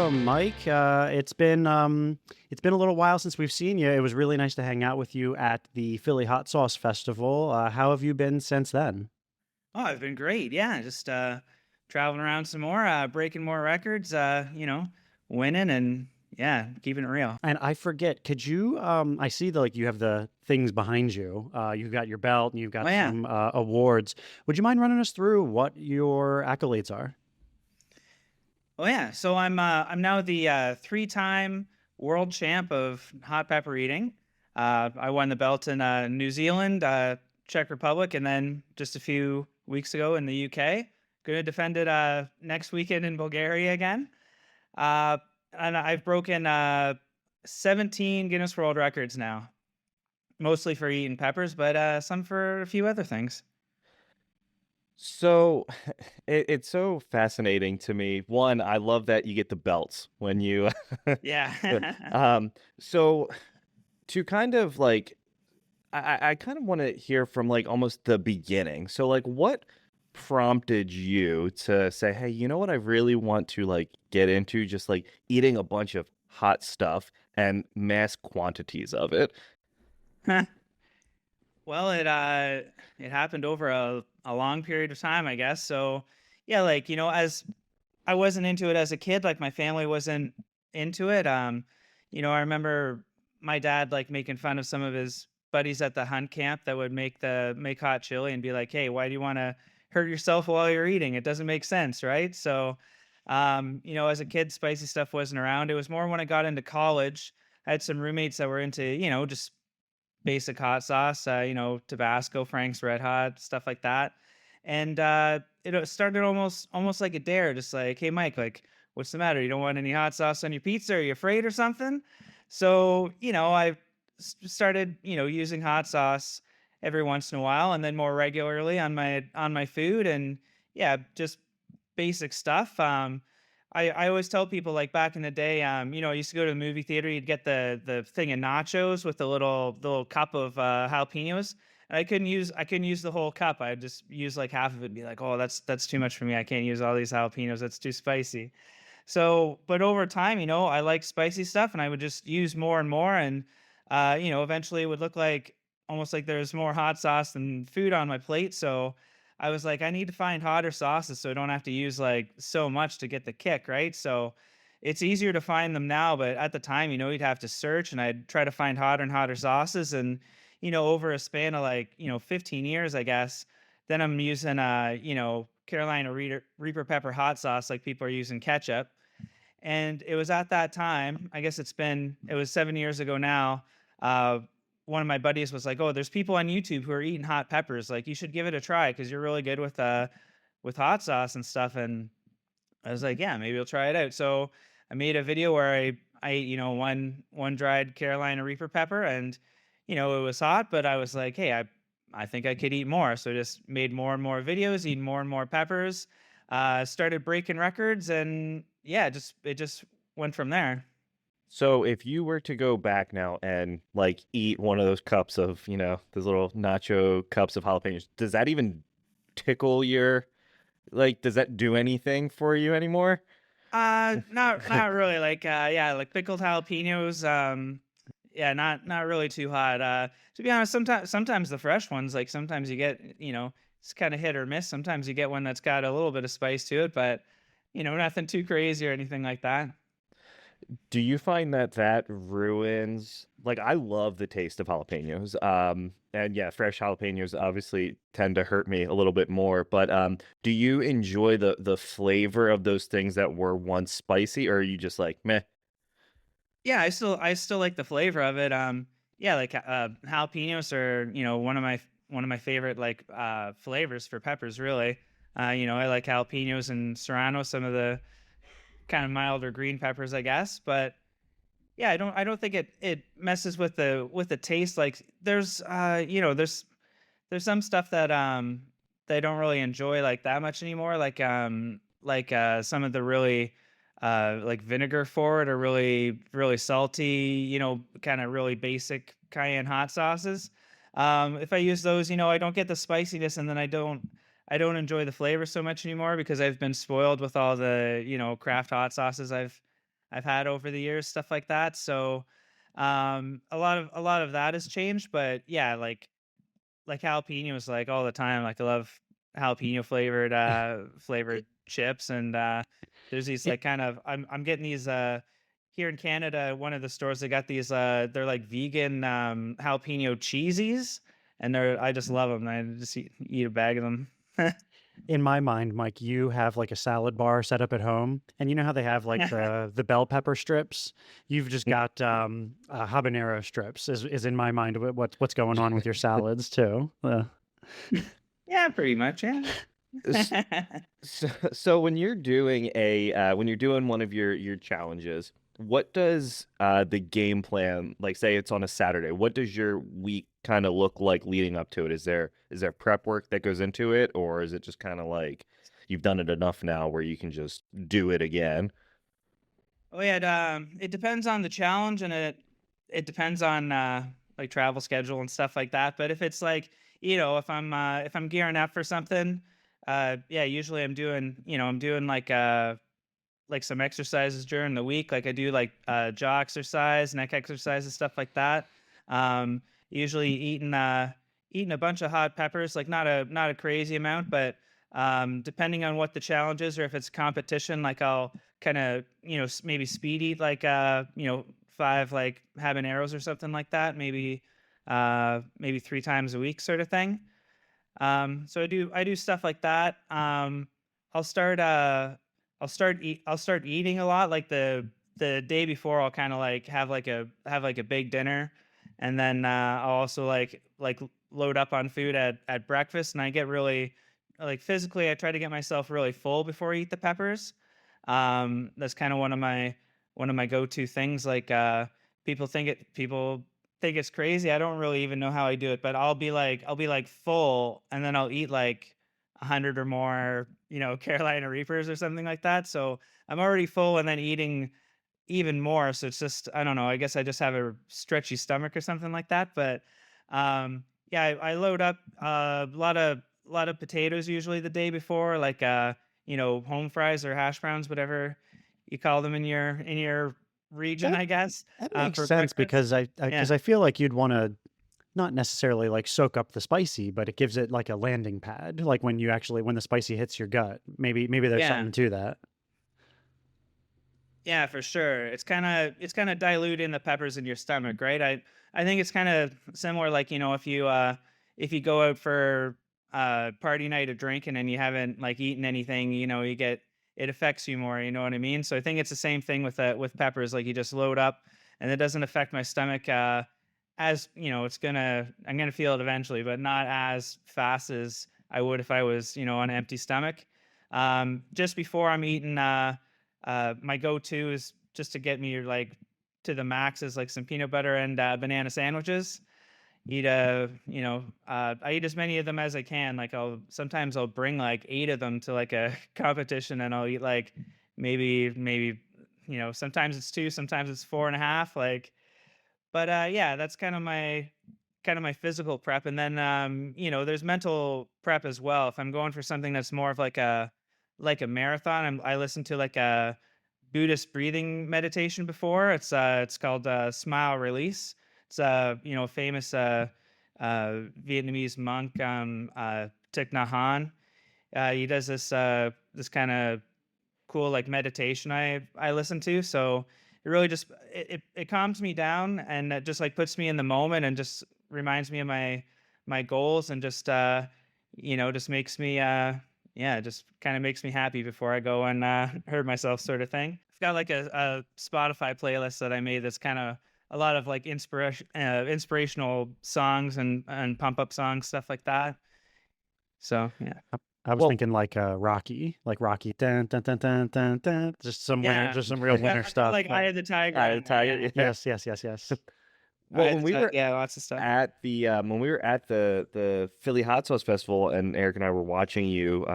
So, Mike, it's been a little while since we've seen you. It was really nice to hang out with you at the Philly Hot Sauce Festival. How have you been since then? Oh, I've been great. Yeah, just traveling around some more, breaking more records, winning and yeah, keeping it real. And I forget, could you? I see like you have the things behind you. You've got your belt and you've Oh got yeah. some awards. Would you mind running us through what your accolades are? Oh yeah. So I'm now the three-time world champ of hot pepper eating. I won the belt in New Zealand, Czech Republic, and then just a few weeks ago in the UK. Going to defend it next weekend in Bulgaria again. Uh, and I've broken 17 Guinness World Records now. Mostly for eating peppers, but, some for a few other things. So it's so fascinating to me. One, I love that you get the belts when you Yeah. um so to kind of like I kind of want to hear from like almost the beginning. So like what prompted you to say, "Hey, you know what I really want to like get into just like eating a bunch of hot stuff and mass quantities of it?" Well, it happened over a long period of time, I guess, so, yeah, like, as I wasn't into it as a kid, like, my family wasn't into it, I remember my dad, like, making fun of some of his buddies at the hunt camp that would make hot chili and be like, "Hey, why do you wanna hurt yourself while you're eating? It doesn't make sense," right? So, as a kid, spicy stuff wasn't around. It was more when I got into college. I had some roommates that were into, just basic hot sauce, Tabasco, Frank's Red Hot, stuff like that. And it started almost like a dare, just like, "Hey, Mike, like, what's the matter? You don't want any hot sauce on your pizza? Are you afraid or something?" So, I started, using hot sauce every once in a while, and then more regularly on my food, and yeah, just basic stuff. I always tell people like back in the day, I used to go to the movie theater. You'd get the thing of nachos with the little cup of jalapenos. And I couldn't use the whole cup. I'd just use like half of it and be like, oh, that's too much for me. I can't use all these jalapenos. That's too spicy. So, but over time, I like spicy stuff, and I would just use more and more, and eventually it would look like almost like there's more hot sauce than food on my plate. So, I was like, I need to find hotter sauces so I don't have to use like so much to get the kick, right? So, it's easier to find them now, but at the time, you'd have to search, and I'd try to find hotter and hotter sauces, and over a span of like 15 years, I guess, then I'm using Carolina Reaper pepper hot sauce like people are using ketchup. And it was at that time, I guess it was 7 years ago now. Uh, One of my buddies was like, "Oh, there's people on YouTube who are eating hot peppers. Like, you should give it a try because you're really good with hot sauce and stuff." And I was like, "Yeah, maybe I'll try it out." So I made a video where I ate, one dried Carolina Reaper pepper, and it was hot, but I was like, "Hey, I think I could eat more." So I just made more and more videos, eating more and more peppers. Started breaking records, and yeah, it just went from there. So if you were to go back now and like eat one of those cups of, those little nacho cups of jalapenos, does that even tickle your like does that do anything for you anymore? Not really. Like, yeah, like pickled jalapenos. Yeah, not really too hot. To be honest, sometimes the fresh ones, like sometimes you get, it's kind of hit or miss. Sometimes you get one that's got a little bit of spice to it, but nothing too crazy or anything like that. Do you find that that ruins like I love the taste of jalapenos. And yeah, fresh jalapenos obviously tend to hurt me a little bit more, but do you enjoy the flavor of those things that were once spicy or are you just like, meh? Yeah, I still like the flavor of it. Yeah, like jalapenos are one of my favorite like flavors for peppers. Really, I like jalapenos and serrano, some of the kind of milder green peppers, I guess. But yeah, I don't think it messes with the taste. Like there's some stuff that they don't really enjoy like that much anymore. Like some of the really like vinegar forward or really salty, kind of really basic cayenne hot sauces. If I use those, I don't get the spiciness, and then I don't enjoy the flavor so much anymore because I've been spoiled with all the craft hot sauces I've I've had over the years, stuff like that. So a lot of that has changed, but yeah, like jalapenos like all the time. Like I love jalapeno flavored chips, and there's these It, like kind of I'm getting these here in Canada. One of the stores they got these they're like vegan jalapeno cheesies, and I just love them. I just eat a bag of them. in my mind, Mike, you have like a salad bar set up at home, and you know how they have like the bell pepper strips. You've just got habanero strips. Is in my mind what's going on with your salads too. Yeah, pretty much. Yeah. S- So when you're doing when you're doing one of your challenges, what does the game plan, like say it's on a Saturday, what does your week kind of look like leading up to it? Is there prep work that goes into it, or is it just kind of like you've done it enough now where you can just do it again? Oh yeah, it depends on the challenge, and it depends on like travel schedule and stuff like that. But if it's like, if I'm gearing up for something, yeah, usually I'm doing like some exercises during the week. Like I do like jaw exercise, neck exercises, stuff like that. Um, Usually eating a bunch of hot peppers, like not a crazy amount, but depending on what the challenge is or if it's competition, like I'll kind of maybe speed eat like 5 like habaneros or something like that, maybe 3 times a week sort of thing. So I do stuff like that. I'll start I'll start eating a lot like the day before. I'll kind of like have like a big dinner, and then I'll also like load up on food at breakfast, and I get really like physically I try to get myself really full before I eat the peppers. That's kind of one of my go-to things. Like people think it's crazy. I don't really even know how I do it, but I'll be like full, and then I'll eat like 100 or more, Carolina Reapers or something like that. So I'm already full and then eating even more. So it's just, I don't know. I guess I just have a stretchy stomach or something like that. But yeah, I load up a lot of potatoes usually the day before, like home fries or hash browns, whatever you call them in your region, That I guess, that makes for sense breakfast. because Yeah. I feel like you'd want to not necessarily like soak up the spicy, but it gives it like a landing pad. Like when the spicy hits your gut, maybe there's Yeah. something to that. Yeah, for sure. It's kind of diluting the peppers in your stomach, right? I think it's kind of similar, like if you go out for party night of drinking and you haven't like eaten anything, you get it affects you more. You know what I mean? So I think it's the same thing with peppers. Like you just load up, and it doesn't affect my stomach as I'm gonna feel it eventually, but not as fast as I would if I was on an empty stomach. Just before I'm eating. My go-to is just to get me like to the max is like some peanut butter and banana sandwiches. I eat as many of them as I can. Like I'll bring like 8 of them to like a competition, and I'll eat like maybe sometimes it's two, sometimes it's four and a half. Like, but yeah, that's kind of my physical prep, and then there's mental prep as well. If I'm going for something that's more of like a marathon, I listen to like a Buddhist breathing meditation before. It's called Smile Release. It's a famous Vietnamese monk, Thich Nhat Hanh. He does this kind of cool like meditation I listen to. So it really just it calms me down, and it just like puts me in the moment and just reminds me of my goals, and just just makes me yeah, just kind of makes me happy before I go and hurt myself, sort of thing. I've got like a Spotify playlist that I made that's kind of a lot of like inspirational songs and pump up songs, stuff like that. So yeah. I was Well, thinking like Rocky, dun, dun, dun, dun, dun, dun, Yeah. just some real winter stuff. Like Eye of the Tiger I on there, tell yeah. you, yeah. Yes, yes, yes, yes. Well, Eye of the Tiger, yeah, lots of stuff. when we were at the Philly Hot Sauce Festival, and Eric and I were watching you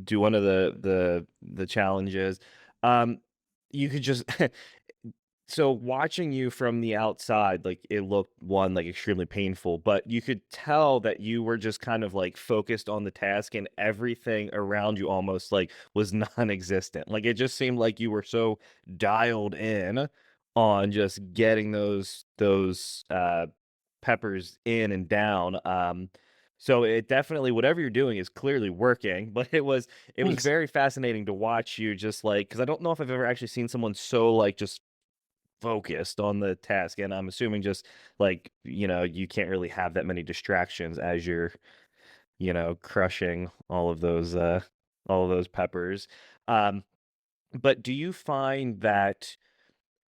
do one of the challenges, um, you could just So watching you from the outside, like it looked one like extremely painful, but you could tell that you were just kind of like focused on the task and everything around you almost like was non-existent. Like it just seemed like you were so dialed in on just getting those peppers in and down. So it definitely whatever you're doing is clearly working, but it was Thanks. very fascinating to watch you just like because I don't know if I've ever actually seen someone so like just focused on the task, and I'm assuming just, like, you can't really have that many distractions as you're, crushing all of those peppers. Um, but do you find that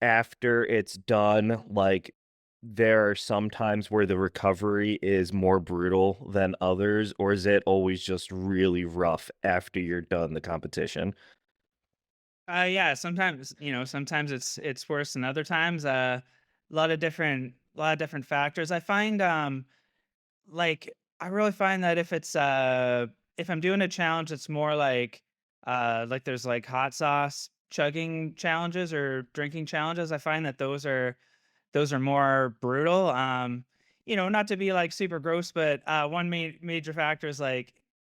after it's done, like, there are some times where the recovery is more brutal than others, or is it always just really rough after you're done the competition? Yeah, sometimes, sometimes it's worse than other times. A lot of different factors. I find like I really find that if I'm doing a challenge it's more like there's like hot sauce chugging challenges or drinking challenges. I find that those are more brutal. Not to be like super gross, but one major factor is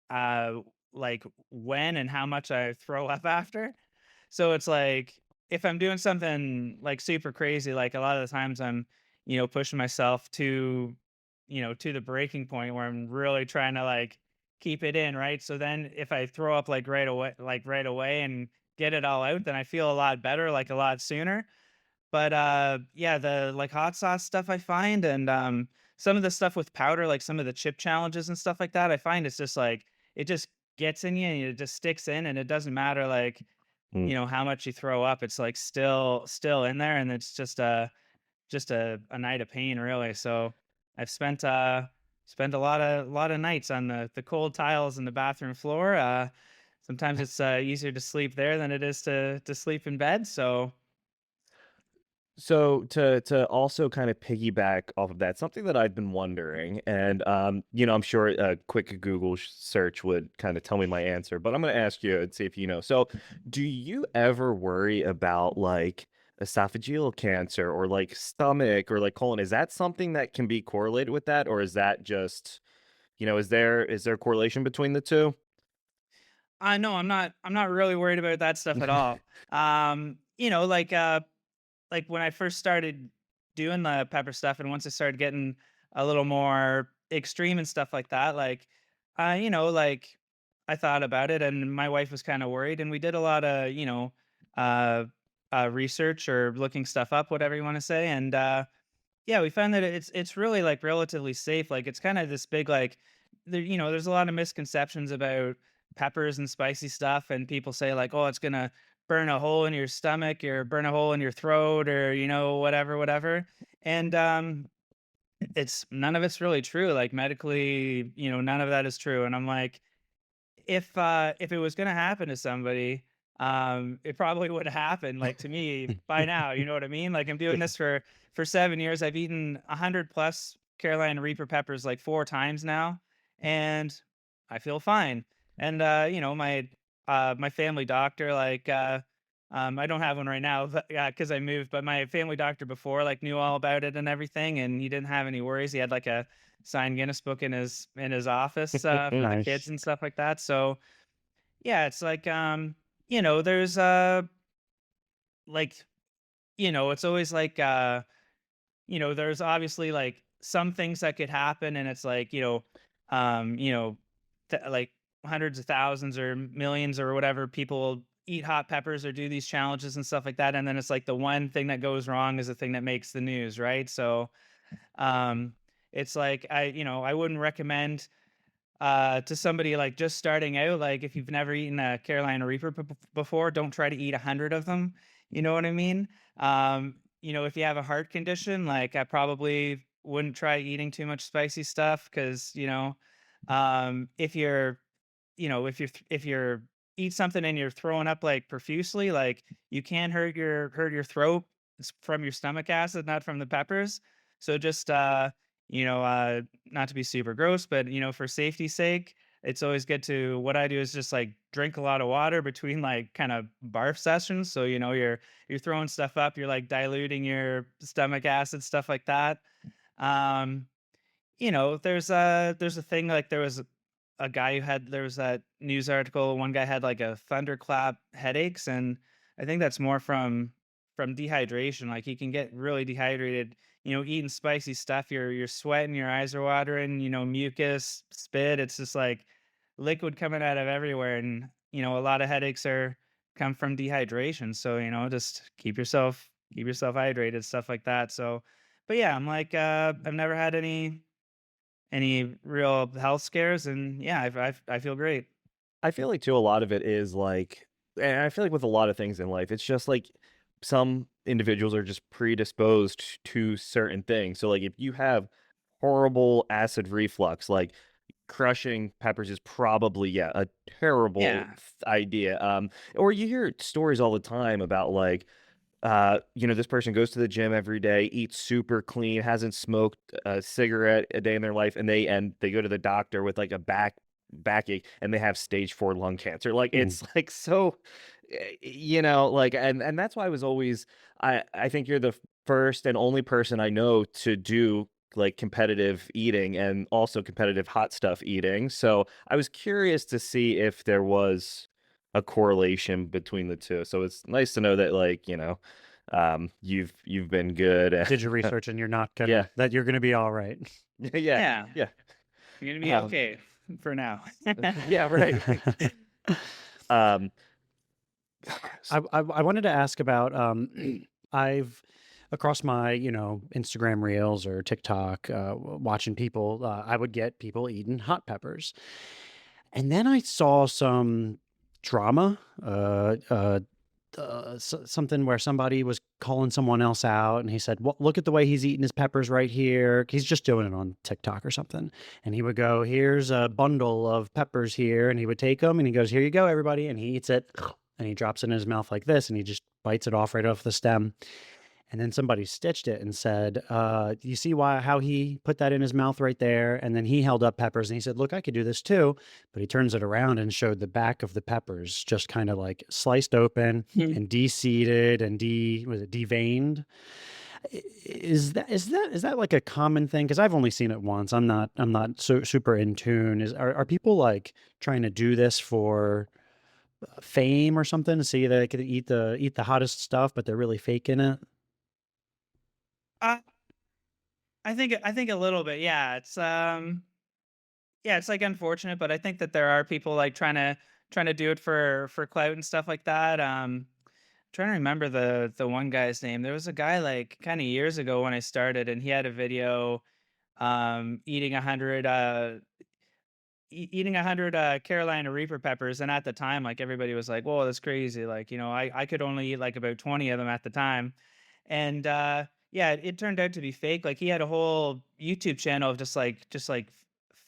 uh like when and how much I throw up after. So it's like if I'm doing something like super crazy, like a lot of the times I'm, pushing myself to the breaking point where I'm really trying to like keep it in, right? So then if I throw up right away and get it all out, then I feel a lot better, like a lot sooner. But yeah, the like hot sauce stuff I find and some of the stuff with powder, like some of the chip challenges and stuff like that, I find it's just like it just gets in you and it just sticks in and it doesn't matter like Mm. how much you throw up, it's like still in there, and it's just a night of pain, really. So I've spent a lot of nights on the cold tiles in the bathroom floor. Sometimes it's easier to sleep there than it is to sleep in bed. So So to also kind of piggyback off of that, something that I've been wondering, and I'm sure a quick Google search would kind of tell me my answer, but I'm going to ask you and see if you know. So, do you ever worry about like esophageal cancer or like stomach or like colon? Is that something that can be correlated with that, or is that just, is there a correlation between the two? no, I'm not really worried about that stuff at all. Like when I first started doing the pepper stuff and once I started getting a little more extreme and stuff like that, like I thought about it and my wife was kind of worried and we did a lot of, uh, research or looking stuff up, whatever you want to say. And, yeah, we found that it's really like relatively safe. Like it's kind of this big like there's a lot of misconceptions about peppers and spicy stuff and people say like, "Oh, it's going to burn a hole in your stomach or burn a hole in your throat or whatever." And it's none of it's really true. Like medically, none of that is true. And I'm like, if it was gonna happen to somebody, it probably would happen, like, to me by now, you know what I mean? Like, I'm doing this for 7 years. I've eaten 100 plus Carolina Reaper peppers, like, 4 times now, and I feel fine. And, my family doctor, I don't have one right now, but, 'cause I moved, but my family doctor before, like, knew all about it and everything, and he didn't have any worries. He had, like, a signed Guinness book in his office, for the kids Nice. and stuff like that. So yeah, it's like there's like it's always like there's obviously like some things that could happen, and it's like um, you know, like hundreds of thousands or millions or whatever people eat hot peppers or do these challenges and stuff like that, and then it's like the one thing that goes wrong is the thing that makes the news, right? So um, it's like I wouldn't recommend to somebody like just starting out, like if you've never eaten a Carolina Reaper before, don't try to eat 100 of them. You know what I mean? If you have a heart condition, like I probably wouldn't try eating too much spicy stuff because if if you're eat something and you're throwing up like profusely, like you can hurt your throat from your stomach acid, not from the peppers. So just not to be super gross, but for safety's sake, it's always good to what I do is just like drink a lot of water between like kind of barf sessions. So, you're throwing stuff up, you're like diluting your stomach acid, stuff like that. Um, there's a thing like there was a guy who had there was that news article. One guy had like a thunderclap headaches, and I think that's more from dehydration. Like he can get really dehydrated. Eating spicy stuff, you're sweating, your eyes are watering. Mucus, spit. It's just like liquid coming out of everywhere, and a lot of headaches are come from dehydration. So just keep yourself hydrated, stuff like that. So, but yeah, I'm like I've never had any real health scares, and yeah, I feel great. I feel like too a lot of it is like, and I feel like with a lot of things in life, it's just like some individuals are just predisposed to certain things. So like if you have horrible acid reflux, like crushing peppers is probably, yeah, a terrible Yeah. idea. Or you hear stories all the time about like this person goes to the gym every day, eats super clean, hasn't smoked a cigarette a day in their life, and they go to the doctor with like a backache, and they have stage 4 lung cancer. Like Mm. it's like so, like, and that's why I was always, I think you're the first and only person I know to do like competitive eating and also competitive hot stuff eating. So I was curious to see if there was a correlation between the two. So it's nice to know that like, you've been good. Did your research and you're not Yeah. that you're gonna be all right. Yeah. Yeah, Yeah. you're gonna be Um, okay for now. yeah, right. Um, I wanted to ask about I've across my Instagram reels or TikTok watching people I would get people eating hot peppers, and then I saw some drama something where somebody was calling someone else out, and he said, well, look at the way he's eating his peppers right here. He's just doing it on TikTok or something. And he would go, here's a bundle of peppers here. And he would take them and he goes, here you go, everybody. And he eats it and he drops it in his mouth like this and he just bites it off right off the stem. And then somebody stitched it and said, you see how he put that in his mouth right there? And then he held up peppers and he said, look, I could do this too. But he turns it around and showed the back of the peppers just kind of like sliced open and de-seeded and was it deveined? Is that like a common thing? Because I've only seen it once. I'm not so super in tune. Are people like trying to do this for fame or something to see that they could eat the hottest stuff, but they're really faking it? uh, I think a little bit. Yeah, it's like unfortunate, but I think that there are people like trying to do it for clout and stuff like that. Trying to remember the one guy's name. There was a guy like kind of years ago when I started, and he had a video eating 100 eating 100 Carolina Reaper peppers, and at the time, like everybody was like, "Whoa, that's crazy!" Like, I could only eat like about 20 of them at the time, and yeah, it turned out to be fake. Like he had a whole YouTube channel of just like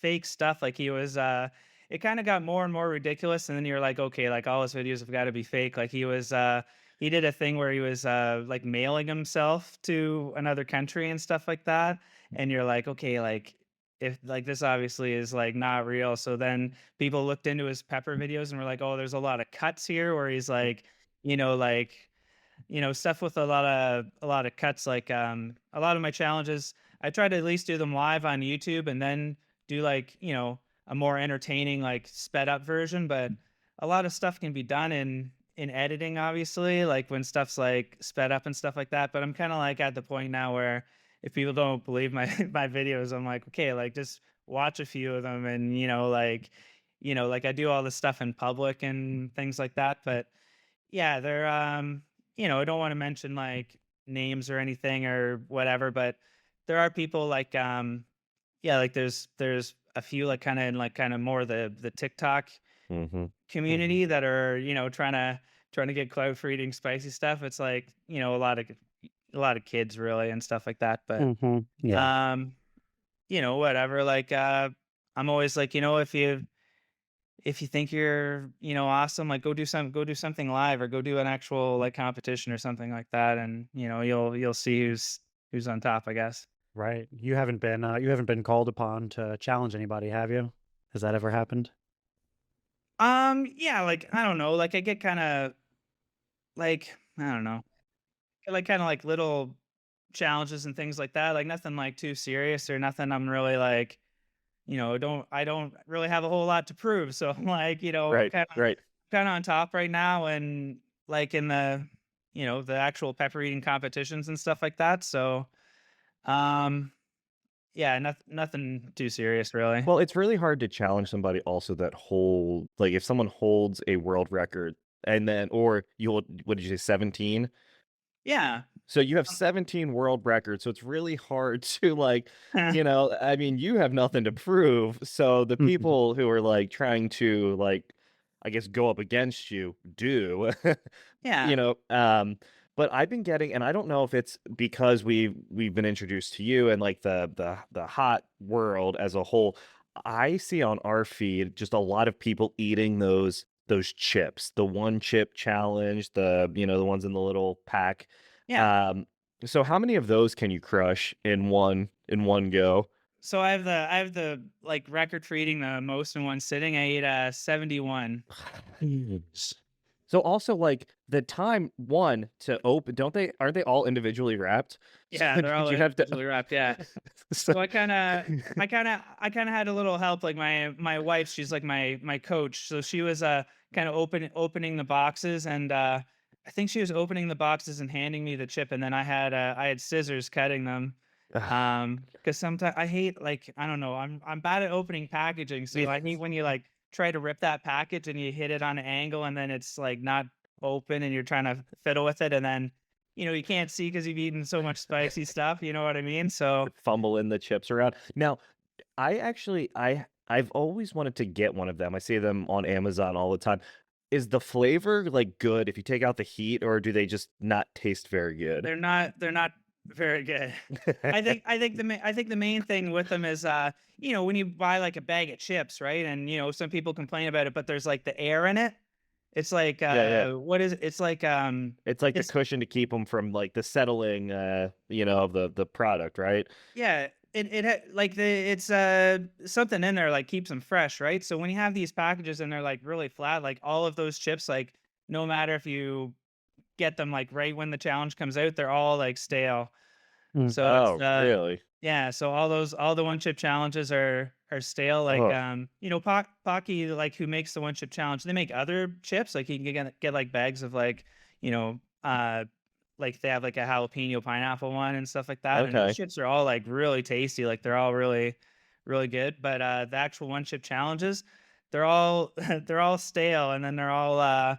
fake stuff. Like he was, it kind of got more and more ridiculous, and then you're like, okay, like all his videos have got to be fake. Like he did a thing where he was like mailing himself to another country and stuff like that, and you're like, okay, like if like this obviously is like not real. So then people looked into his pepper videos and were like, oh, there's a lot of cuts here where he's like, like stuff with a lot of cuts. Like a lot of my challenges, I try to at least do them live on YouTube and then do like a more entertaining like sped up version. But a lot of stuff can be done in editing, obviously, like when stuff's like sped up and stuff like that. But I'm kind of like at the point now where if people don't believe my my videos, I'm like, okay, like just watch a few of them, and like I do all this stuff in public and things like that. But yeah, they're I don't want to mention like names or anything or whatever, but there are people like yeah, like there's a few like kind of in like kind of more the TikTok hmm community that are, trying to get clout for eating spicy stuff. It's like, a lot of kids really and stuff like that. But Yeah. um, whatever. Like I'm always like, if you think you're, awesome, like go do something live or go do an actual like competition or something like that, and you'll see who's on top, I guess. Right. You haven't been called upon to challenge anybody, have you? Has that ever happened? Yeah, like I don't know, like I get kind of like I don't know, like kind of like little challenges and things like that. Like nothing like too serious or nothing. I'm really like don't I don't really have a whole lot to prove. So I'm like Right, right. kind of on top right now and like in the the actual pepper eating competitions and stuff like that. So um yeah, nothing too serious really. Well, it's really hard to challenge somebody also that hold like if someone holds a world record and then or you hold what did you say, 17? Yeah. So you have 17 world records, so it's really hard to like, I mean, you have nothing to prove. So the Mhm. people who are like trying to like, I guess, go up against you do, Yeah. you know. But I've been getting, and I don't know if it's because we've been introduced to you and like the hot world as a whole. I see on our feed just a lot of people eating those chips, the one chip challenge, the ones in the little pack. Yeah. um, so how many of those can you crush in one go? So I have the like record for eating the most in one sitting. I ate 71. Jeez. So also like the time one to open, don't they aren't they all individually wrapped? So Yeah, they're did all you have to individually wrapped. Yeah. so, So I kind of had a little help. Like my wife, she's like my coach. So she was kind of opening the boxes and I think she was opening the boxes and handing me the chip, and then I had scissors cutting them. Because sometimes I hate like I don't know, I'm bad at opening packaging, so yeah. I hate when you like try to rip that package and you hit it on an angle and then it's like not open and you're trying to fiddle with it and then you can't see because you've eaten so much spicy stuff. You know what I mean? So Fumbling the chips around. Now, I've always wanted to get one of them. I see them on Amazon all the time. Is the flavor like good if you take out the heat, or do they just not taste very good? they're not very good. I think the main thing with them is when you buy like a bag of chips, right? And some people complain about it, but there's like the air in it. It's like Yeah, yeah. what is it? It's like It's like the it's cushion to keep them from like the settling, of the product, right? yeah, like it's something in there like keeps them fresh, right? So when you have these packages and they're like really flat, like all of those chips, like no matter if you get them like right when the challenge comes out, they're all like stale. Mm. So it's Oh, really? yeah, so all the one chip challenges are stale. Like Oh, Pocky, like who makes the one chip challenge, they make other chips. Like you can get like bags of like, you know, like they have like a jalapeno pineapple one and stuff like that. And those okay. chips are all like really tasty. Like they're all really, really good. But the actual one chip challenges, they're all they're all stale and then they're all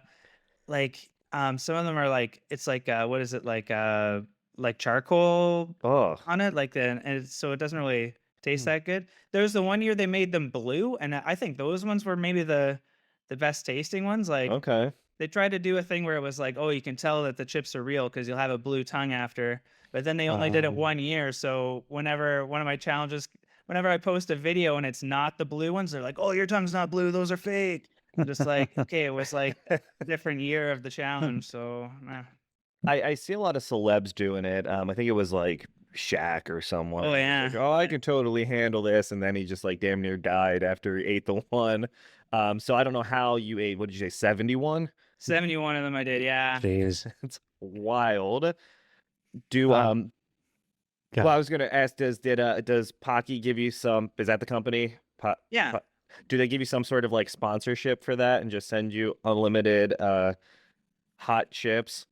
like, some of them are like it's like, what is it, like charcoal Oh, on it, like, so it doesn't really taste hmm, that good. There was the one year they made them blue, and I think those ones were maybe the best tasting ones, like, okay. they tried to do a thing where it was like, "Oh, you can tell that the chips are real because 'cause you'll have a blue tongue after," but then they only did it Um, 1 year, so whenever I post a video and it's not the blue ones, they're like, "Oh, your tongue's not blue, those are fake." I'm just like, "Okay, it was, like, a different year of the challenge, so, I see a lot of celebs doing it. I think it was like Shaq or someone. Oh, He was yeah. like, "Oh, I can totally handle this," and then he just like damn near died after he ate the one. So I don't know how you ate. What did you say? 71? 71 of them I did, yeah. Jeez. It's wild. Do Wow. Well, I God. was gonna ask, does Pocky give you some? Is that the company? Yeah. Do they give you some sort of like sponsorship for that and just send you unlimited hot chips?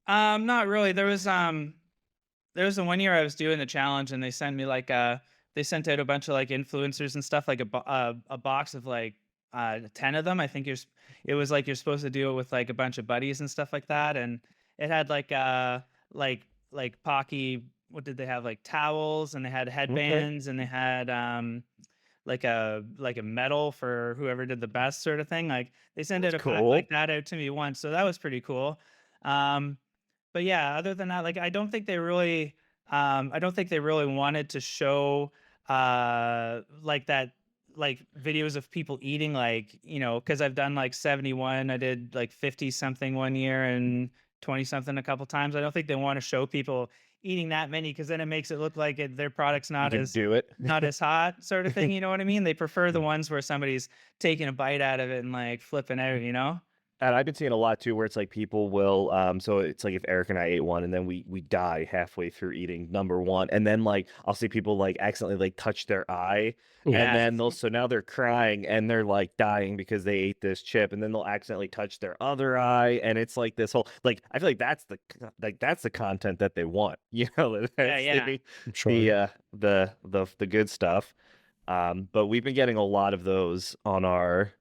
Not really. There was the one year I was doing the challenge and they sent out a bunch of like influencers and stuff, like a box of like 10 of them. I think it was like you're supposed to do it with like a bunch of buddies and stuff like that. And it had like Pocky, what did they have? Like towels and they had Okay, headbands and they had like a medal for whoever did the best sort of thing. Like they sent out that's a pack like cool. that out to me once. So that was pretty cool. Um but yeah, other than that, like I don't think they really wanted to show like that like videos of people eating like, because I've done like 71, I did like 50 something one year and 20 something a couple times. I don't think they want to show people eating that many because then it makes it look like their product's You can do it. not as hot sort of thing. You know what I mean? They prefer the ones where somebody's taking a bite out of it and like flipping out. You know? And I've been seeing a lot too, where it's like people will, so it's like if Eric and I ate one, and then we die halfway through eating number one, and then like I'll see people like accidentally like touch their eye, and Yeah. then so now they're crying and they're like dying because they ate this chip, and then they'll accidentally touch their other eye, and it's like this whole like I feel like that's the content that they want, Yeah. that's Yeah. Sure. the good stuff. But we've been getting a lot of those on our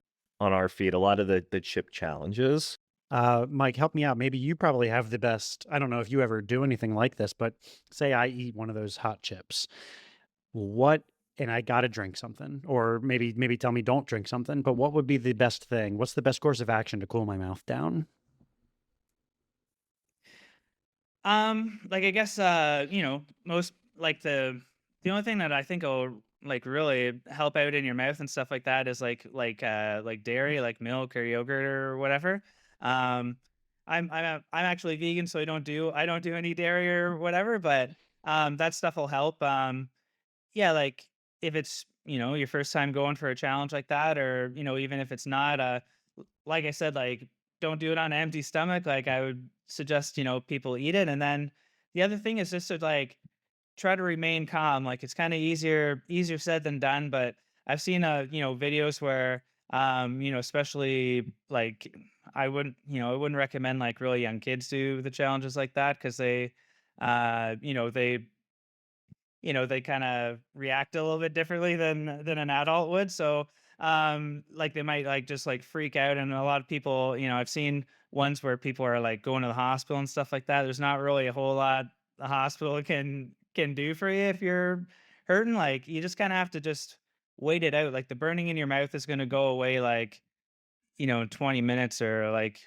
feed, a lot of the chip challenges. Mike, help me out. Maybe you probably have the best. I don't know if you ever do anything like this, but say I eat one of those hot chips. What, and I got to drink something, or maybe tell me don't drink something, but what would be the best thing? What's the best course of action to cool my mouth down? Like I guess most like the only thing that I think will like really help out in your mouth and stuff like that is like dairy, like milk or yogurt or whatever. Um I'm actually vegan, so I don't do any dairy or whatever, but that stuff will help. Yeah, like if it's, your first time going for a challenge like that, or, even if it's not, like I said, like don't do it on an empty stomach. Like I would suggest, people eat it. And then the other thing is just to like try to remain calm. Like it's kind of easier said than done, but I've seen videos where especially like I wouldn't recommend like really young kids do the challenges like that because they uh you know they they kind of react a little bit differently than an adult would. So like they might like just like freak out, and a lot of people, I've seen ones where people are like going to the hospital and stuff like that. There's not really a whole lot the hospital can do for you if you're hurting. Like you just kind of have to just wait it out. Like the burning in your mouth is going to go away like in 20 minutes or like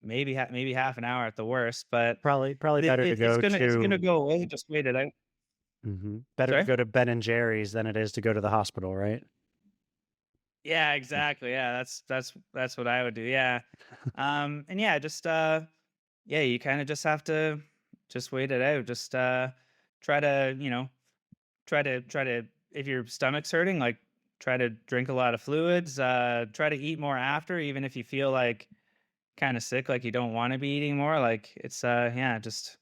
maybe half an hour at the worst, but Probably better to go it's to gonna go away. Just wait it out. better to Sorry. go to Ben and Jerry's than it is to go to the hospital, right? Yeah, exactly. Yeah, that's what I would do. Yeah. And yeah, just yeah, you kind of just have to just wait it out. Just try to, try to if your stomach's hurting, like try to drink a lot of fluids, try to eat more after, even if you feel like kind of sick, like you don't want to be eating more. Like it's yeah, just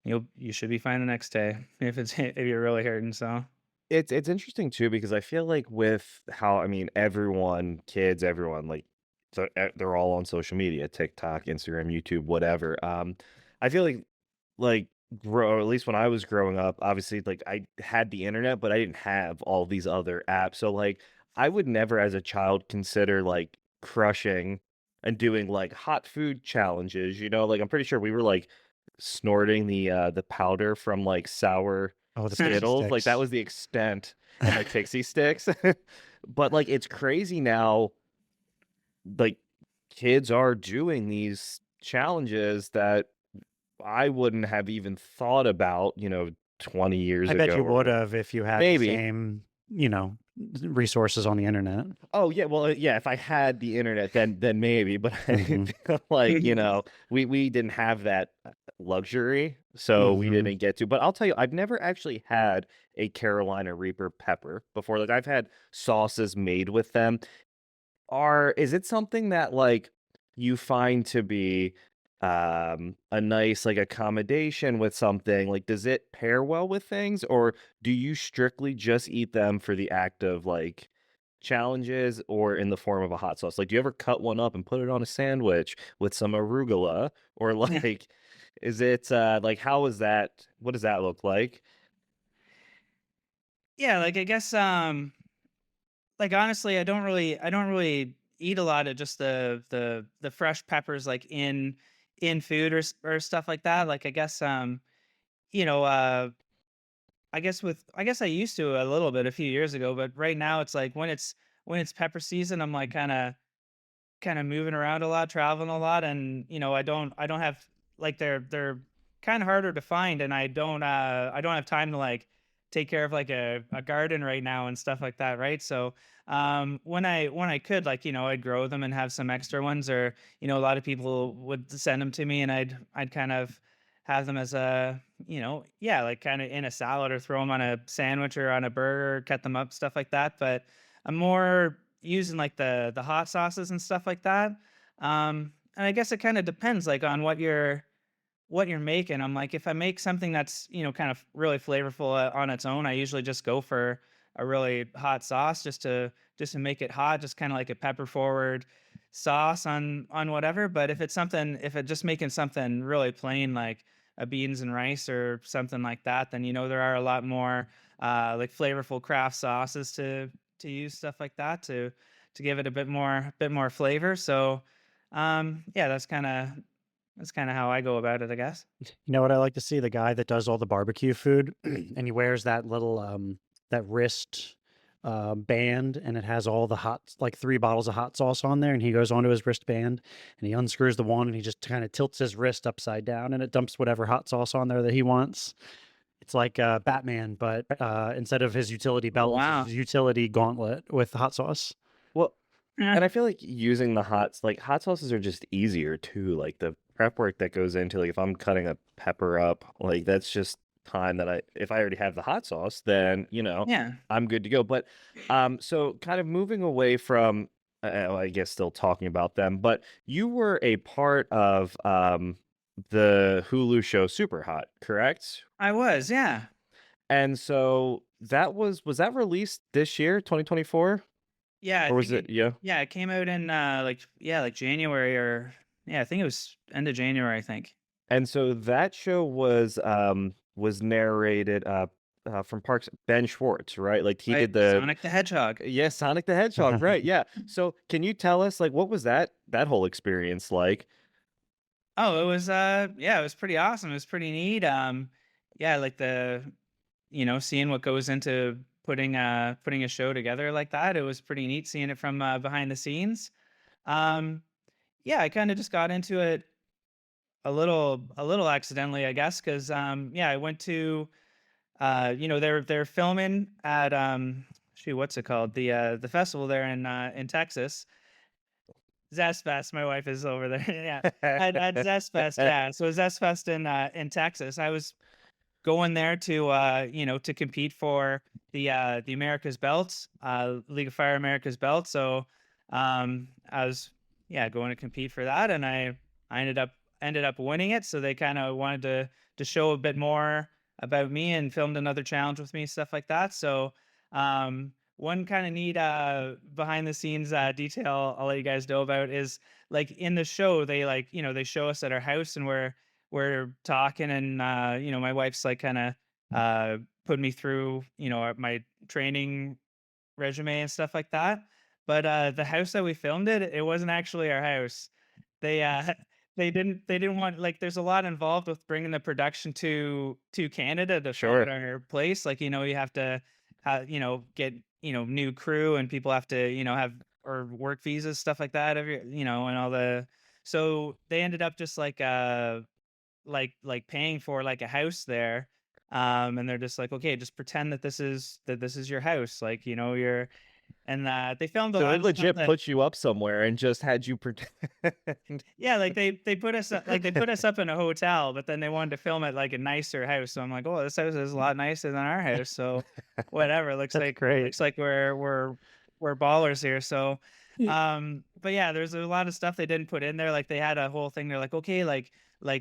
you should be fine the next day if it's if you're really hurting. So It's interesting too because I feel like with how I mean everyone, kids, everyone like they're all on social media, TikTok, Instagram, YouTube, whatever. I feel like or at least when I was growing up, obviously like I had the internet, but I didn't have all these other apps. So like I would never as a child consider like crushing and doing like hot food challenges, like I'm pretty sure we were like snorting the powder from like sour Oh, the pixie Skittles, like that sticks. was the extent, and like pixie sticks. But like it's crazy now, like kids are doing these challenges that I wouldn't have even thought about, 20 years I bet ago you would or have if you had the maybe. same, resources on the internet. Oh yeah, well yeah, if I had the internet then maybe, but I hmm feel like, we didn't have that luxury, so we hmm didn't get to. But I'll tell you, I've never actually had a Carolina Reaper pepper before. Like I've had sauces made with them. Is it something that like you find to be a nice like accommodation with something? Like does it pair well with things, or do you strictly just eat them for the act of like challenges or in the form of a hot sauce? Like do you ever cut one up and put it on a sandwich with some arugula, or like is it like how is that, what does that look like? yeah, like I guess like honestly, I don't really eat a lot of just the fresh peppers like in food or stuff like that. Like I guess you know uh I guess I used to a little bit a few years ago, but right now it's like when it's pepper season, I'm like kind of moving around a lot, traveling a lot, and I don't have like they're kind of harder to find, and I don't have time to like take care of like a garden right now and stuff like that, right? So when I could like I'd grow them and have some extra ones, or a lot of people would send them to me, and I'd kind of have them as a, yeah, like kind of in a salad or throw them on a sandwich or on a burger, cut them up, stuff like that. But I'm more using like the hot sauces and stuff like that. And I guess it kind of depends like on what you're making. I'm like, if I make something that's, kind of really flavorful on its own, I usually just go for a really hot sauce just to make it hot, just kind of like a pepper forward sauce on whatever. But if it just making something really plain like a beans and rice or something like that, then there are a lot more like flavorful craft sauces to use, stuff like that to give it a bit more flavor. So yeah, that's kind of how I go about it, I guess. You know what I like to see? The guy that does all the barbecue food, and he wears that little that wrist band, and it has all the like 3 bottles of hot sauce on there, and he goes onto his wristband and he unscrews the one and he just kind of tilts his wrist upside down and it dumps whatever hot sauce on there that he wants. It's like Batman, but instead of his utility Oh, belt, it's wow. his utility gauntlet with hot sauce. Well, Yeah. and I feel like using hot sauces are just easier too. Like the prep work that goes into, like if I'm cutting a pepper up, like that's just time that if I already have the hot sauce, then Yeah. I'm good to go. But so kind of moving away from I guess still talking about them, but you were a part of the Hulu show Superhot, correct? I was, yeah. And so that was that released this year, 2024? Yeah, I Or was think it, yeah? it came out in like January, or yeah, I think it was end of January, I think. And so that show was narrated from Parks Ben Schwartz, right? Like he Right, did the Sonic the Hedgehog. yeah, Sonic the Hedgehog, right? Yeah. So can you tell us like what was that whole experience like? Oh, it was yeah, it was pretty awesome. It was pretty neat. Yeah, like seeing what goes into putting a show together like that. It was pretty neat seeing it from behind the scenes. Um yeah, I kind of just got into it a little accidentally, I guess, cuz yeah, I went to they're filming at shoot, what's it called? The festival there in Texas. Zestfest, my wife is over there. Yeah. At Zestfest, yeah. So Zestfest in Texas. I was going there to compete for the America's Belt, League of Fire America's Belt. So I was, yeah, going to compete for that, and I ended up winning it. So they kind of wanted to show a bit more about me and filmed another challenge with me, stuff like that. So one kind of neat behind the scenes detail I'll let you guys know about is like in the show they they show us at our house, and we're talking, and my wife's like kind of put me through my training resume and stuff like that. But the house that we filmed it wasn't actually our house. They they didn't want, like, there's a lot involved with bringing the production to Canada to film at Sure. our place. Like, you have to get new crew, and people have to have or work visas, stuff like that, and all the, so they ended up just like paying for like a house there. And they're just like, okay, just pretend that this is your house, like you're, and they filmed a So lot they of stuff legit that, put you up somewhere and just had you pretend. yeah, like they put us they put us up in a hotel, but then they wanted to film at like a nicer house. So I'm like, oh, this house is a lot nicer than our house. So whatever, That's great. looks like we're ballers here. So but yeah, there's a lot of stuff they didn't put in there. Like they had a whole thing. They're like, okay, like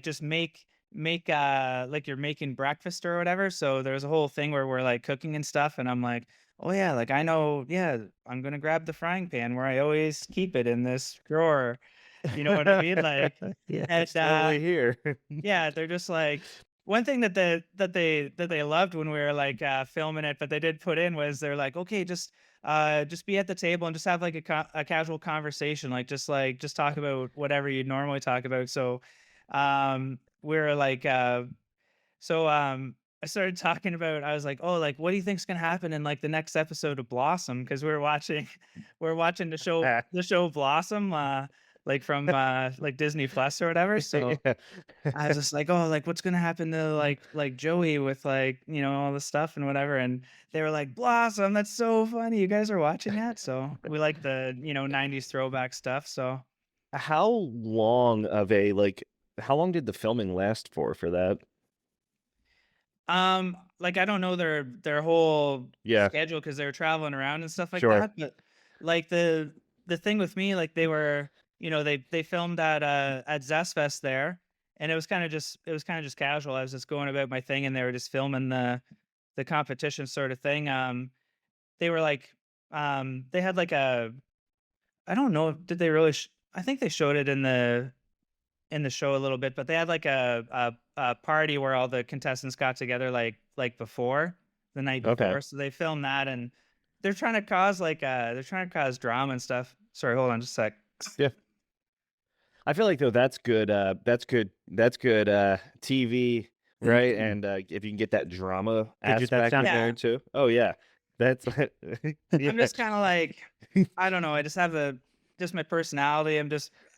just make like you're making breakfast or whatever. So there's a whole thing where we're like cooking and stuff, and I'm like, oh yeah, like I know, yeah, I'm gonna grab the frying pan where I always keep it in this drawer. You know what I mean? Like, Yeah. and It's totally here. yeah, they're just like, one thing that they loved when we were like filming it, but they did put in, was they're like, okay, just be at the table and just have like a casual conversation, just talk about whatever you'd normally talk about. So we're like I started talking about, I was like, oh, like, what do you think's gonna happen in like the next episode of Blossom? Because we were watching we're watching the show Blossom, like from like Disney Plus or whatever. So Yeah. I was just like, oh, like what's gonna happen to like Joey with like all this stuff and whatever. And they were like, Blossom, that's so funny. You guys are watching that? So we like the 90s throwback stuff. So How long of a like how long did the filming last for that? Like I don't know their whole Yeah, schedule because they were traveling around and stuff like sure. that. But like the thing with me, like they were, they filmed at Zest Fest there, and it was kind of just casual. I was just going about my thing, and they were just filming the competition sort of thing. They were like, they had like I don't know, did they really? I think they showed it in the show a little bit, but they had like a party where all the contestants got together like before the night Okay. before. So they filmed that, and they're trying to cause drama and stuff. Sorry, hold on just a sec. Yeah. I feel like though that's good TV, right? And if you can get that drama Dude, that aspect in sounds Yeah. there too. Oh yeah. That's I'm yeah. just kind of like, I don't know. I just have just my personality.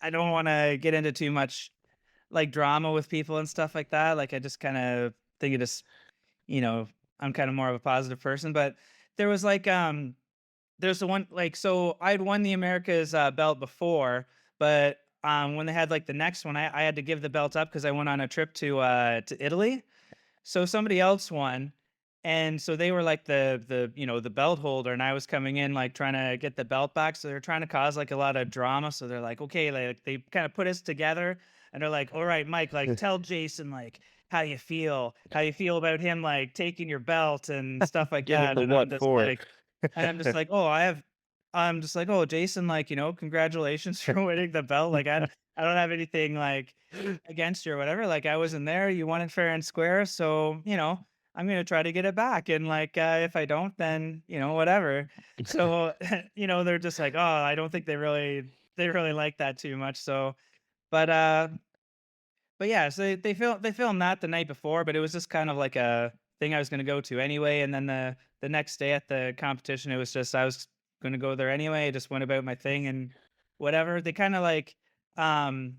I don't want to get into too much like drama with people and stuff like that. Like I just kind of think it just, you know, I'm kind of more of a positive person. But there was like, there's the one like so I'd won the America's belt before, but when they had like the next one, I had to give the belt up because I went on a trip to Italy. So somebody else won, and so they were like the belt holder, and I was coming in like trying to get the belt back. So they're trying to cause like a lot of drama. So they're like, okay, like they kind of put us together, and they're like, all right, Mike, like tell Jason like how you feel about him like taking your belt and stuff like Yeah, that. but And I'm what just for? like, and I'm just like, oh, I'm just like, oh, Jason, like, congratulations for winning the belt. Like, I don't have anything like against you or whatever. Like, I wasn't there. You won it fair and square. So, I'm going to try to get it back. And like, if I don't, then, whatever. So, they're just like, oh, I don't think they really like that too much. So, but, yeah, so they filmed that the night before, but it was just kind of like a thing I was gonna go to anyway. And then the next day at the competition, it was just I was gonna go there anyway. I just went about my thing and whatever. They kind of like um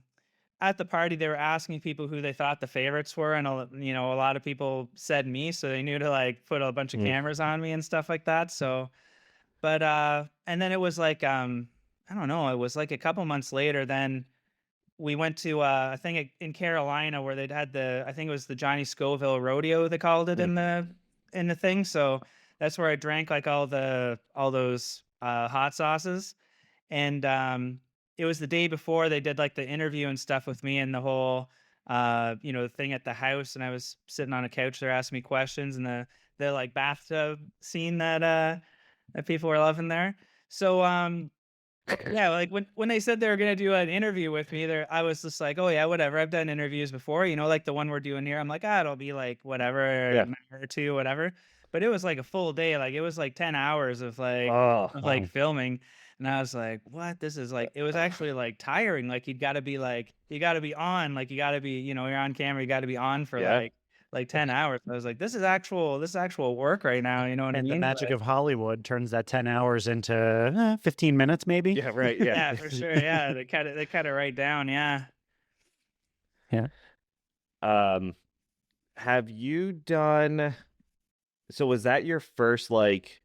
at the party they were asking people who they thought the favorites were, and a lot of people said me, so they knew to like put a bunch of Mm, cameras on me and stuff like that. So, but and then it was like I don't know, it was like a couple months later then we went to I think in Carolina where they'd had I think it was the Johnny Scoville rodeo they called it mm, in the thing. So that's where I drank like all those hot sauces. And it was the day before they did like the interview and stuff with me and the whole thing at the house, and I was sitting on a couch, they're asking me questions, and the like bathtub scene that people were loving there. So yeah, like when they said they were gonna do an interview with me, there I was just like, oh yeah, whatever. I've done interviews before, like the one we're doing here. I'm like, it'll be like whatever, yeah. an hour or two, whatever. But it was like a full day, like it was like 10 hours Oh, of filming. And I was like, what? This is like it was actually like tiring. Like you gotta be on, like you gotta be, you're on camera, you gotta be on for yeah. like 10 hours. I was like, this is actual work right now, you know what I and the mean? magic of Hollywood turns that 10 hours into 15 minutes, maybe. Yeah, right. Yeah. Yeah, for sure. Yeah, they cut it right down. Yeah. Yeah. Um, have you done so was that your first like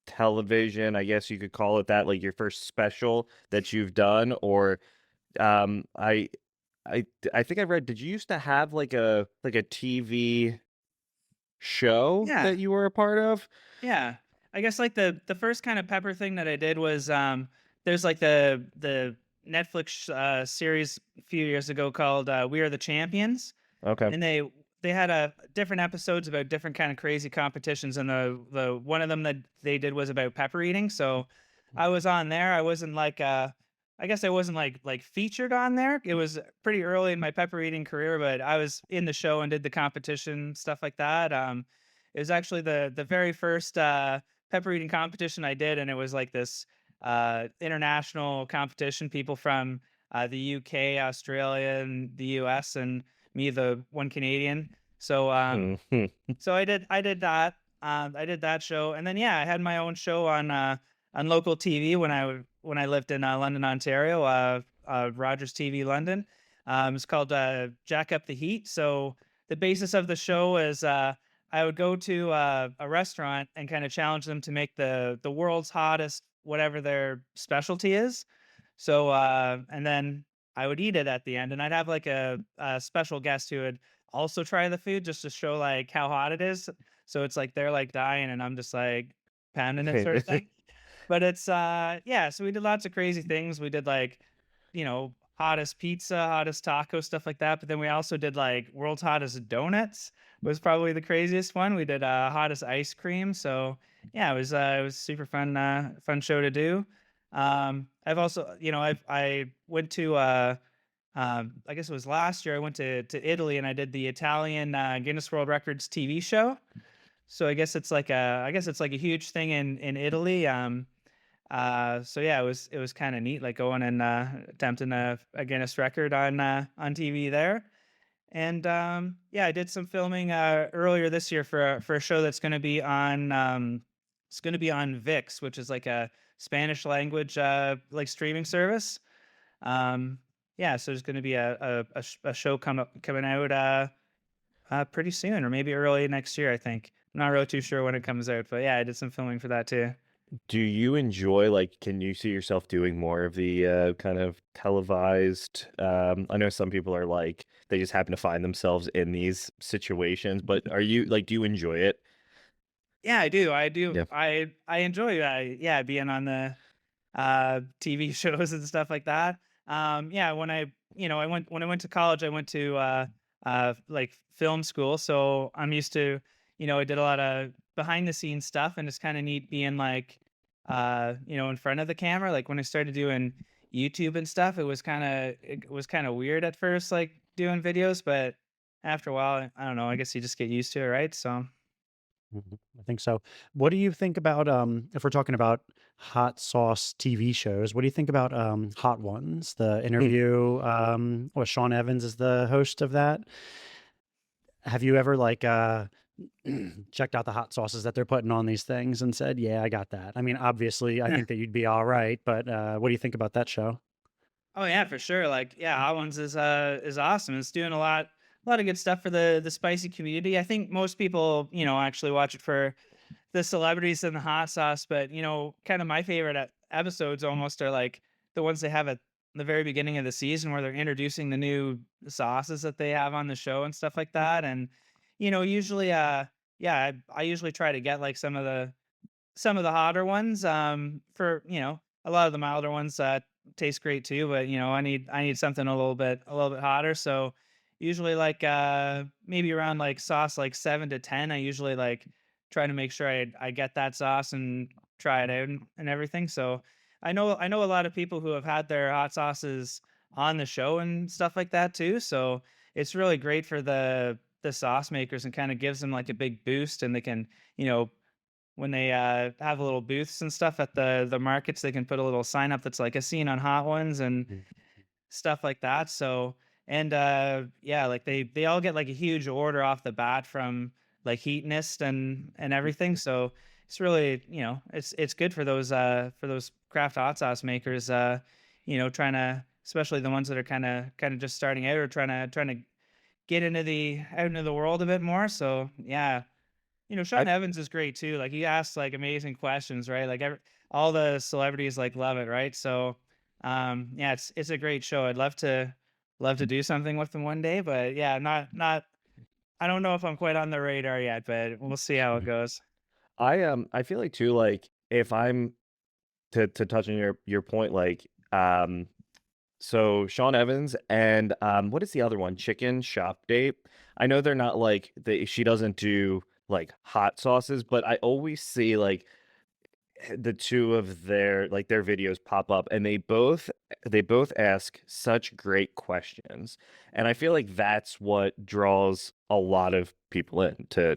television, I guess you could call it that, like your first special that you've done? Or um I I think I read, did you used to have like a TV show Yeah. that you were a part of? Yeah. I guess like the first kind of pepper thing that I did was there's like the Netflix series a few years ago called We Are the Champions, Okay. and they had different episodes about different kind of crazy competitions, and the one of them that they did was about pepper eating. So I was on there. I wasn't like I guess I wasn't like featured on there. It was pretty early in my pepper eating career, but I was in the show and did the competition stuff like that. It was actually the very first pepper eating competition I did, and it was like this international competition. People from the UK, Australia, and the US, and me, the one Canadian. So Mhm. so I did that. I did that show, and then yeah, I had my own show on local TV when I lived in London, Ontario. Rogers TV London. It's called Jack Up the Heat. So the basis of the show is I would go to a restaurant and kind of challenge them to make the world's hottest whatever their specialty is. So and then I would eat it at the end, and I'd have like a special guest who would also try the food just to show like how hot it is. So it's like they're like dying, and I'm just like pounding it sort of thing. But it's yeah, so we did lots of crazy things. We did like, hottest pizza, hottest taco, stuff like that. But then we also did like world's hottest donuts was probably the craziest one. We did hottest ice cream. So yeah, it was super fun fun show to do. I've also, I went to I guess it was last year I went to Italy and I did the Italian Guinness World Records TV show. So I guess it's like a huge thing in Italy. So yeah, it was kind of neat, like going and attempting a Guinness record on TV there. And yeah, I did some filming earlier this year for a show that's going to be on it's going to be on VIX, which is like a Spanish language like streaming service. Um, yeah, so there's going to be a show coming out pretty soon, or maybe early next year, I think. I'm not really too sure when it comes out, but yeah, I did some filming for that too. Do you enjoy, like, can you see yourself doing more of the kind of televised? I know some people are like, they just happen to find themselves in these situations, but are you like, do you enjoy it? Yeah, I do. I do. Yeah. I enjoy yeah, being on the TV shows and stuff like that. Yeah, I went when I went to college, I went to like film school, so I'm used to, I did a lot of behind the scenes stuff, and it's kind of neat being like, in front of the camera. Like when I started doing YouTube and stuff, it was kind of weird at first, like doing videos, but after a while, I don't know. I guess you just get used to it, right? So. I think so. What do you think about if we're talking about hot sauce TV shows? What do you think about Hot Ones? The Hmm. interview, Sean Evans is the host of that. Have you ever like checked out the hot sauces that they're putting on these things and said, "Yeah, I got that." I mean, obviously, I think that you'd be all right, but what do you think about that show? Oh yeah, for sure. Like, yeah, Hot Ones is awesome. It's doing a lot of good stuff for the spicy community. I think most people, actually watch it for the celebrities and the hot sauce, but kind of my favorite episodes almost are like the ones they have at the very beginning of the season where they're introducing the new sauces that they have on the show and stuff like that. And usually yeah, I usually try to get like some of the hotter ones, for, a lot of the milder ones, taste great too, but, I need something a little bit hotter, so usually, like, maybe around, like, sauce, like, 7 to 10, I usually, like, try to make sure I get that sauce and try it out and everything, so I know a lot of people who have had their hot sauces on the show and stuff like that too, so it's really great for the sauce makers and kinda gives them, like, a big boost, and they can, you know, when they have little booths and stuff at the markets, they can put a little sign up that's like a scene on Hot Ones and Mm. stuff like that. So and yeah, like they all get like a huge order off the bat from like Heatonist and everything. So it's really, it's good for those craft hot sauce makers, trying to, especially the ones that are kind of just starting out or trying to get into the out into the world a bit more. So yeah, I Sean Evans is great too. Like he asks like amazing questions, right? Like all the celebrities like love it, right? So, yeah, it's a great show. I'd love to do something with them one day, but yeah, not. I don't know if I'm quite on the radar yet, but we'll see how it goes. I feel like too, like if I'm to touch on your point, like so Sean Evans and what is the other one? Chicken Shop Date. I know they're not like she doesn't do like hot sauces, but I always see like the two of their videos pop up and they both ask such great questions, and I feel like that's what draws a lot of people in to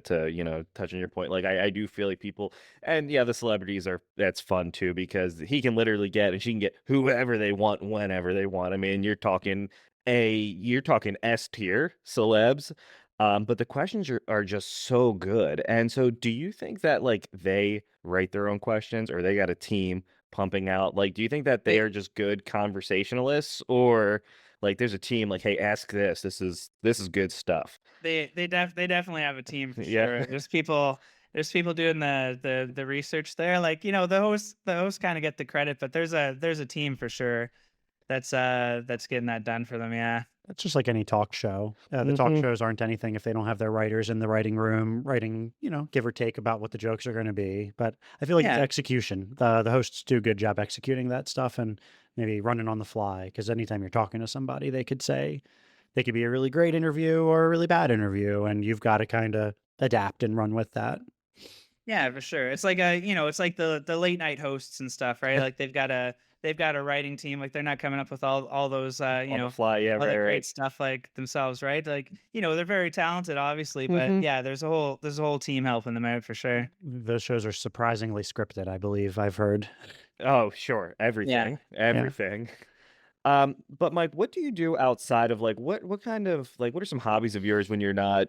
touching your point, like I do feel like people, and yeah, the celebrities are, that's fun too because he can literally get and she can get whoever they want whenever they want. I mean, you're talking S tier celebs, but the questions are just so good. And so do you think that like they write their own questions or they got a team pumping out? Like, do you think that they They are just good conversationalists or like there's a team like, hey, ask this. This is good stuff. they definitely have a team for Yeah. sure. There's people doing the research there. Like the hosts kind of get the credit, but there's a team for sure. that's getting that done for them. Yeah. It's just like any talk show. The talk Hmm. shows aren't anything if they don't have their writers in the writing room writing, give or take about what the jokes are going to be. But I feel like it's Yeah. execution. The hosts do a good job executing that stuff and maybe running on the fly. Because anytime you're talking to somebody, they could be a really great interview or a really bad interview, and you've got to kind of adapt and run with that. Yeah, for sure. It's like it's like the late night hosts and stuff, right? Like they've got a writing team. Like they're not coming up with all those On the fly. Yeah, all right, that right. great stuff like themselves, right? Like they're very talented, obviously, but Hmm. yeah, there's a whole team helping them out for sure. Those shows are surprisingly scripted, I believe I've heard. Oh, sure. Yeah. Everything. Yeah. Everything. But Mike, what do you do outside of like what kind of like what are some hobbies of yours when you're not,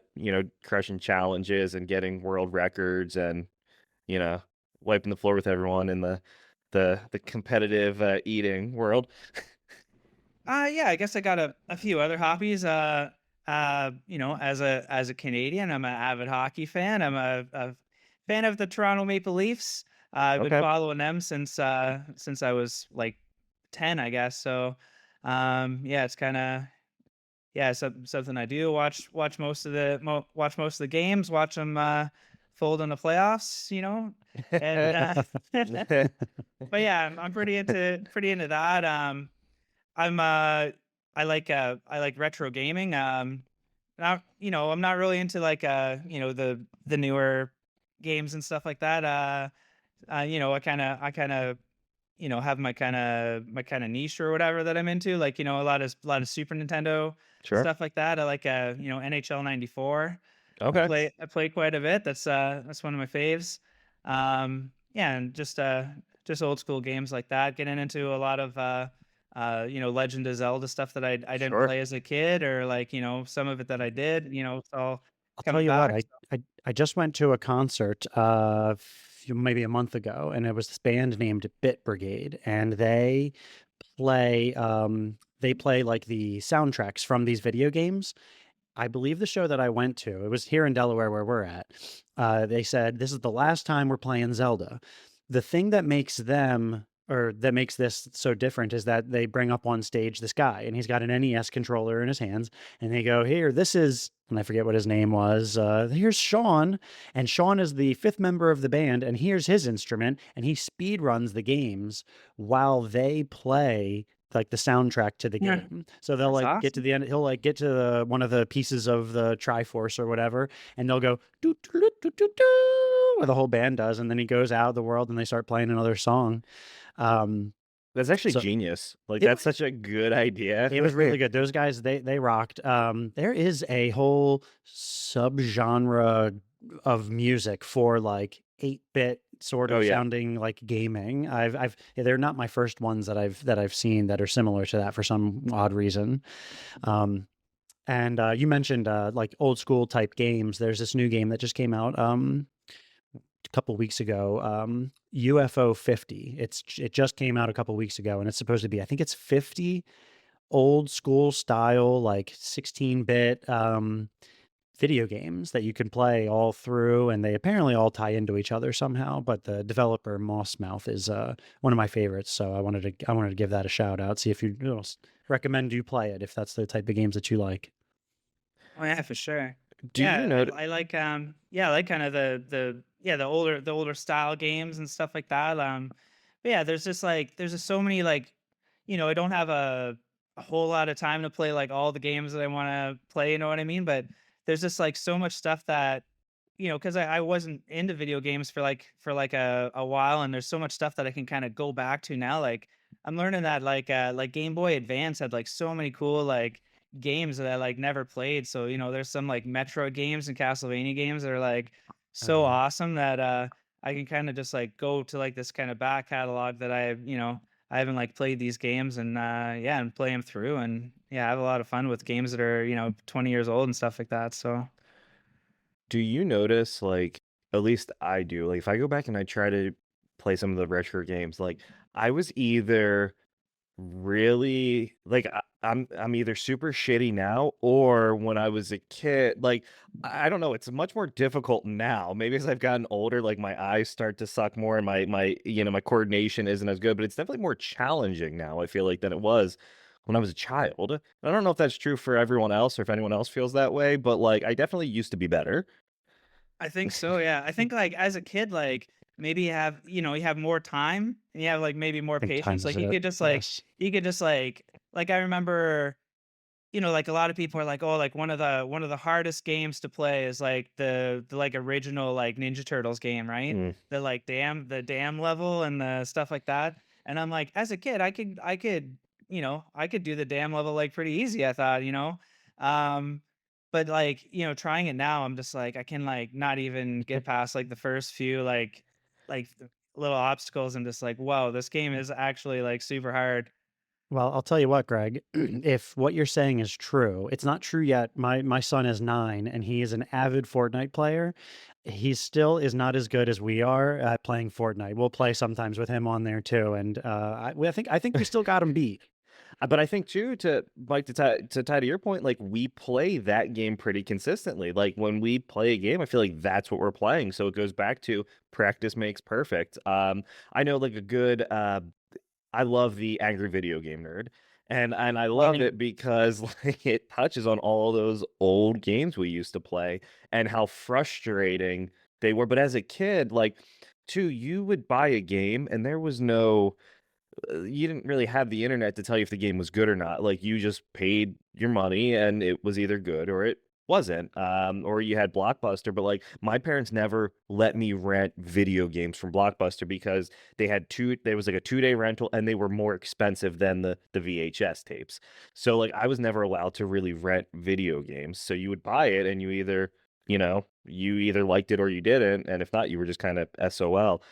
crushing challenges and getting world records and, you know, wiping the floor with everyone in the competitive eating world? Yeah, I guess I got a few other hobbies. As a Canadian, I'm an avid hockey fan. I'm a fan of the Toronto Maple Leafs. I've been Okay. following them since I was like 10, I guess. So, yeah, it's kind of yeah, something I do. Watch most of the games. Watch them fold in the playoffs. And but yeah, I'm pretty into that. I'm I like retro gaming. Not I'm not really into like the newer games and stuff like that. I kind of have my kind of niche or whatever that I'm into. Like a lot of Super Nintendo Sure. stuff like that. I like NHL '94. Okay. I play quite a bit. That's one of my faves. Yeah, and just old school games like that. Getting into a lot of Legend of Zelda stuff that I didn't Sure. play as a kid, or like some of it that I did. It's all I'll tell coming you what, back. I just went to a concert maybe a month ago, and it was this band named Bit Brigade, and they play like the soundtracks from these video games. I believe the show that I went to, it was here in Delaware where we're at. They said this is the last time we're playing Zelda. The thing that makes them or that makes this so different is that they bring up on stage this guy and he's got an NES controller in his hands and they go, "Here, this is," and I forget what his name was. Here's Sean, and Sean is the fifth member of the band, and here's his instrument, and he speed runs the games while they play like the soundtrack to the Yeah, game. So they'll that's like get to awesome. the end. He'll like get to one of the pieces of the Triforce or whatever, and they'll go doo, doo, doo, doo, doo, doo, or the whole band does, and then he goes out of the world and they start playing another song. Um, That's actually so genius. Like it that's such a good idea. it was really good. Those guys, they rocked. There is a whole subgenre of music for like 8-bit sort Oh of yeah. sounding like gaming. Yeah, they're not my first ones that I've seen that are similar to that for some odd reason. Um, and you mentioned like old school type games. There's this new game that just came out a couple weeks ago. UFO 50. It just came out a couple weeks ago, and it's supposed to be, I think it's 50 old school style, like 16-bit video games that you can play all through, and they apparently all tie into each other somehow. But the developer Mossmouth is one of my favorites, so I wanted to give that a shout out. See if recommend you play it if that's the type of games that you like. Oh yeah, for sure. Do you Yeah, know? I like yeah, I like kind of the older style games and stuff like that. But yeah, there's just so many like I don't have a whole lot of time to play like all the games that I want to play, you know what I mean? But there's just like so much stuff that because I wasn't into video games for like a while, and there's so much stuff that I can kind of go back to now. Like I'm learning that like Game Boy Advance had like so many cool like games that I like never played. So there's some like Metroid games and Castlevania games that are like Oh so yeah. awesome that I can kind of just like go to like this kind of back catalog that I haven't like played these games, and yeah, and play them through, and yeah, I have a lot of fun with games that are 20 years old and stuff like that. So Do you notice, like, at least I do, like, if I go back and I try to play some of the retro games, like, I was either really like I'm either super shitty now or when I was a kid, like I don't know, it's much more difficult now. Maybe as I've gotten older, like my eyes start to suck more and my coordination isn't as good, but it's definitely more challenging now, I feel like, than it was when I was a child. I don't know if that's true for everyone else or if anyone else feels that way, but like I definitely used to be better. I think so, yeah. I think, like, as a kid, like, maybe you have more time and you have, like, maybe more I think patience. time's Like, it. Yes. you could just, like, I remember, like, a lot of people are like, "Oh, like, one of the hardest games to play is, like, the like, original, like, Ninja Turtles game," right? Mm. The dam level and the stuff like that, and I'm like, as a kid, I could do the dam level, like, pretty easy, I thought. Um, but, like, trying it now, I'm just like, I can, like, not even get past, like, the first few, little obstacles. I'm just like, "Whoa, this game is actually, like, super hard." Well, I'll tell you what, Greg, if what you're saying is true, it's not true yet. My son is 9 and he is an avid Fortnite player. He still is not as good as we are at playing Fortnite. We'll play sometimes with him on there too, and I think we still got him beat. But I think too, to like to tie to your point, like we play that game pretty consistently. Like when we play a game, I feel like that's what we're playing. So it goes back to practice makes perfect. I know like a good I love the angry video game nerd. And I love Right. it because like it touches on all those old games we used to play and how frustrating they were. But as a kid, like too, you would buy a game and there was no you didn't really have the internet to tell you if the game was good or not. Like you just paid your money and it was either good or it wasn't. Or you had Blockbuster, but like my parents never let me rent video games from Blockbuster because there was like a 2-day rental and they were more expensive than the VHS tapes. So like I was never allowed to really rent video games. So you would buy it and you either liked it or you didn't. And if not, you were just kind of SOL.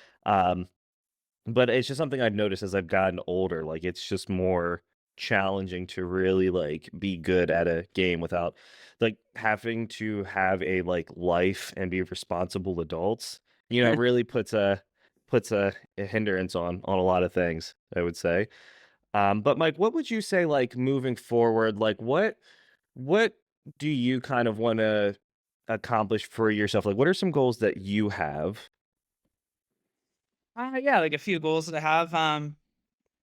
But it's just something I've noticed as I've gotten older, like, it's just more challenging to really, like, be good at a game without, like, having to have a, like, life and be responsible adults, really puts a hindrance on a lot of things, I would say. But, Mike, what would you say, like, moving forward, like, what do you kind of wanna accomplish for yourself? Like, what are some goals that you have? Yeah, like a few goals that I have.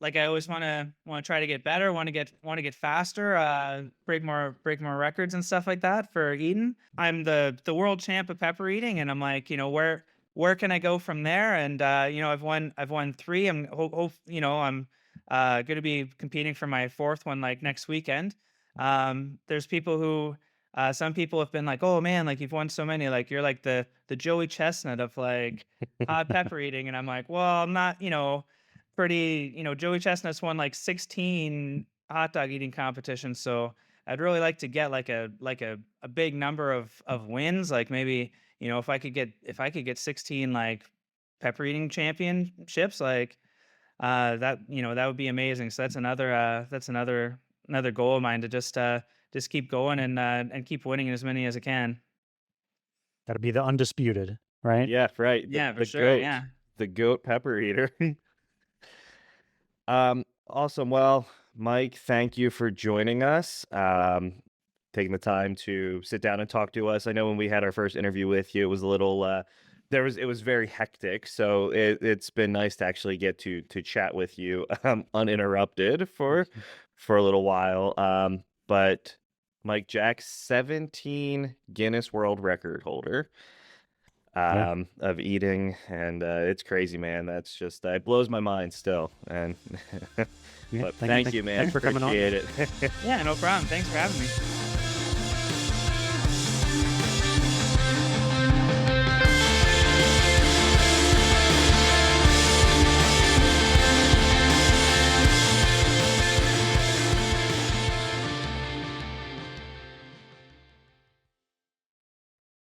Like I always want to try to get better, want to get faster, break more records and stuff like that for eating. I'm the world champ of pepper eating, and I'm like, where can I go from there? And I've won three. I'm going to be competing for my fourth one like next weekend. There's people who some people have been like, oh man, like you've won so many, like you're like the Joey Chestnut of like hot pepper eating, and I'm like, well, I'm not, pretty, Joey Chestnut's won like 16 hot dog eating competitions, so I'd really like to get like a big number of wins, like maybe, if I could get 16 like pepper eating championships, like that would be amazing. So that's another goal of mine to just keep going and keep winning as many as I can. Gotta be the undisputed, right? Yeah, right, Yeah, for the sure. goat, Yeah. the goat pepper eater. Awesome. Well, Mike, thank you for joining us. Taking the time to sit down and talk to us. I know when we had our first interview with you, it was a little it was very hectic. So it's been nice to actually get to chat with you uninterrupted for a little while. But Mike Jack, 17 Guinness World Record holder Yeah. of eating, and it's crazy, man. That's just it blows my mind still. And Yeah. but thank you, man. Thanks for coming on. Appreciate it. Yeah, no problem. Thanks for having me.